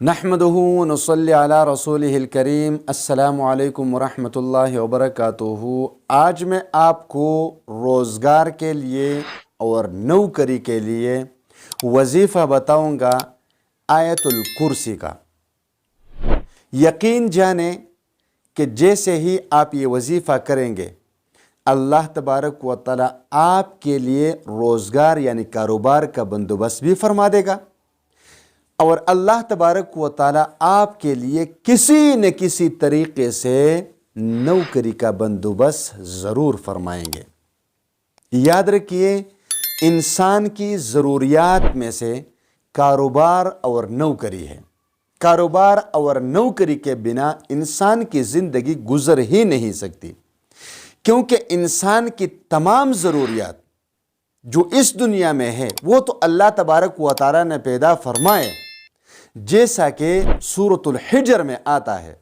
नहमदुहु व नुसल्ली अला रसूलिहिल करीम। अस्सलामु अलैकुम वरहमतुल्लाहि वबरकातुहू। आज मैं आपको रोज़गार के लिए और नौकरी के लिए वजीफ़ा बताऊंगा आयतुल कुर्सी का। यकीन जाने कि जैसे ही आप ये वजीफ़ा करेंगे अल्लाह तबारक व तआला आपके लिए रोज़गार यानी कारोबार का बंदोबस्त भी फरमा देगा और अल्लाह तबारक व तआला आपके लिए किसी न किसी तरीक़े से नौकरी का बंदोबस्त ज़रूर फरमाएंगे। याद रखिए, इंसान की ज़रूरियात में से कारोबार और नौकरी है। कारोबार और नौकरी के बिना इंसान की ज़िंदगी गुजर ही नहीं सकती, क्योंकि इंसान की तमाम ज़रूरियात जो इस दुनिया में है वो तो अल्लाह तबारक व तआला ने पैदा फरमाए। जैसा कि सूरतुल हिजर में आता है,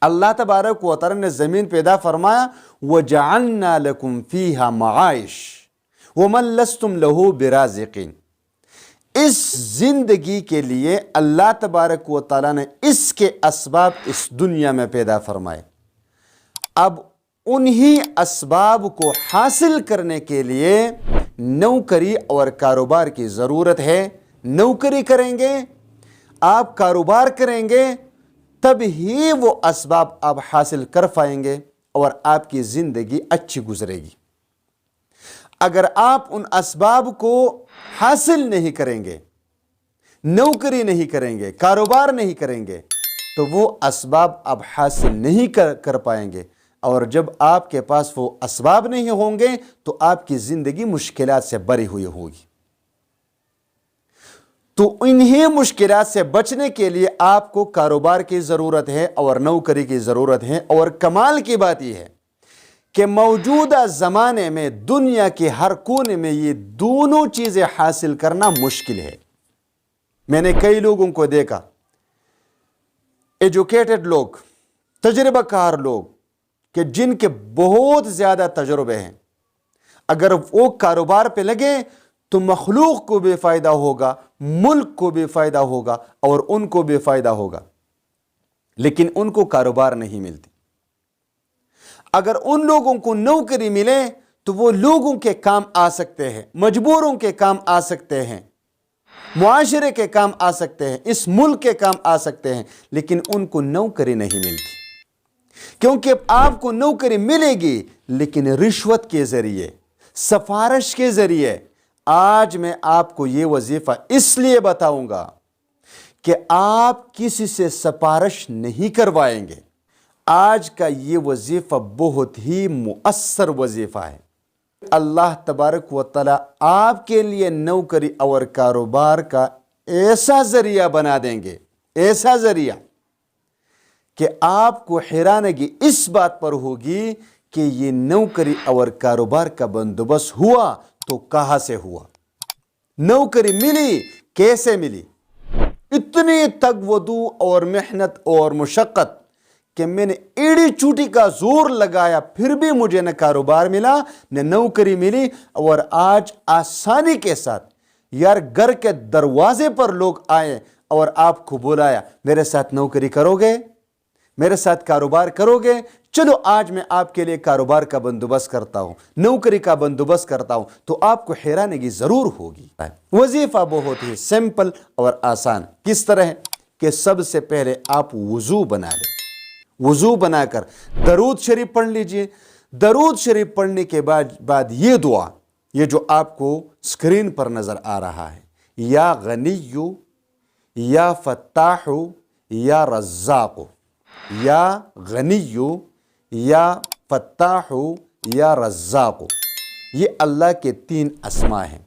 अल्लाह तबारक व तआला ने ज़मीन पैदा फरमाया, वजअलना लकुम फीहा मआइश वमन लस्तुम लहू बिराज़िक़ीन। इस ज़िंदगी के लिए अल्लाह तबारक व तआला ने इसके असबाब इस दुनिया में पैदा फरमाए। अब उन्हीं असबाब को हासिल करने के लिए नौकरी और कारोबार की ज़रूरत है। नौकरी करेंगे आप, कारोबार करेंगे, तब ही वो असबाब आप हासिल कर पाएंगे और आपकी ज़िंदगी अच्छी गुजरेगी। अगर आप उन असबाब को हासिल नहीं करेंगे, नौकरी नहीं करेंगे, कारोबार नहीं करेंगे, तो वो असबाब आप हासिल नहीं कर पाएंगे और जब आपके पास वो असबाब नहीं होंगे तो आपकी ज़िंदगी मुश्किलात से भरी हुई होगी। तो इन्हीं मुश्किलात से बचने के लिए आपको कारोबार की ज़रूरत है और नौकरी की ज़रूरत है। और कमाल की बात यह है कि मौजूदा ज़माने में दुनिया के हर कोने में ये दोनों चीज़ें हासिल करना मुश्किल है। मैंने कई लोगों को देखा, एजुकेटेड लोग, तजुर्बाकार लोग, कि जिनके बहुत ज़्यादा तजुर्बे हैं, अगर वो कारोबार पे लगे तो मखलूक को भी फ़ायदा होगा, मुल्क को भी फ़ायदा होगा और उनको भी फ़ायदा होगा, लेकिन उनको कारोबार नहीं मिलती। अगर उन लोगों को नौकरी मिले तो वो लोगों के काम आ सकते हैं, मजबूरों के काम आ सकते हैं, मुआशरे के काम आ सकते हैं, इस मुल्क के काम आ सकते हैं, लेकिन उनको नौकरी नहीं मिलती। क्योंकि आपको नौकरी मिलेगी लेकिन रिश्वत के ज़रिए, सिफारिश के ज़रिए। आज मैं आपको ये वजीफ़ा इसलिए बताऊंगा कि आप किसी से सिफारिश नहीं करवाएंगे। आज का ये वजीफ़ा बहुत ही मुअस्सर वजीफ़ा है। अल्लाह तबारक व तआला आपके लिए नौकरी और कारोबार का ऐसा ज़रिया बना देंगे, ऐसा ज़रिया कि आपको हैरानगी इस बात पर होगी कि ये नौकरी और कारोबार का बंदोबस्त हुआ तो कहां से हुआ, नौकरी मिली कैसे मिली। इतनी तगवदू और मेहनत और मुशक्क़त कि मैंने एड़ी चूटी का जोर लगाया फिर भी मुझे न कारोबार मिला न नौकरी मिली, और आज आसानी के साथ यार घर के दरवाजे पर लोग आए और आपको बुलाया, मेरे साथ नौकरी करोगे, मेरे साथ कारोबार करोगे, चलो आज मैं आपके लिए कारोबार का बंदोबस्त करता हूं, नौकरी का बंदोबस्त करता हूं, तो आपको हैरानगी जरूर होगी। वजीफा बहुत ही सिंपल और आसान। किस तरह है कि सबसे पहले आप वुजू बना लें। वुजू बनाकर दरूद शरीफ पढ़ लीजिए। दरूद शरीफ पढ़ने के बाद ये दुआ, ये जो आपको स्क्रीन पर नजर आ रहा है, या गनियु या फत्ताहु या रज़्ज़ाक़ु, या गनियु या फत्ताहु या रज़्ज़ाक़ु, ये अल्लाह के 3 अस्मा हैं।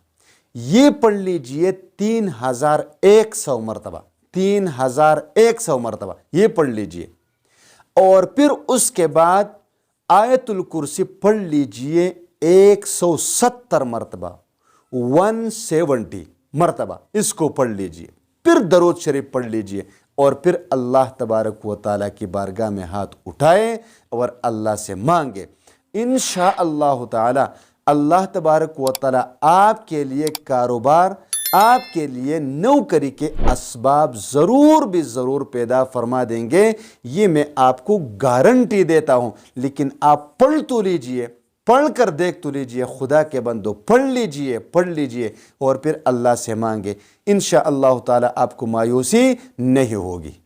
ये पढ़ लीजिए 3100 मरतबा, 3100 मरतबा ये पढ़ लीजिए। और फिर उसके बाद आयतुल कुर्सी पढ़ लीजिए 170 मरतबा, 170 मरतबा इसको पढ़ लीजिए। फिर दरूद शरीफ पढ़ लीजिए और फिर अल्लाह तबारक व तआला की बारगाह में हाथ उठाए और अल्लाह से मांगे। इंशाअल्लाह ताला अल्लाह तबारक व तआला आपके लिए कारोबार آپ کے لیے نوکری کے اسباب ضرور بھی ضرور پیدا فرما دیں گے، یہ میں آپ کو گارنٹی دیتا ہوں۔ لیکن آپ پڑھ تو لیجئے، پڑھ کر دیکھ تو لیجئے، خدا کے بندو پڑھ لیجئے اور پھر اللہ سے مانگے، انشاءاللہ تعالی آپ کو مایوسی نہیں ہوگی۔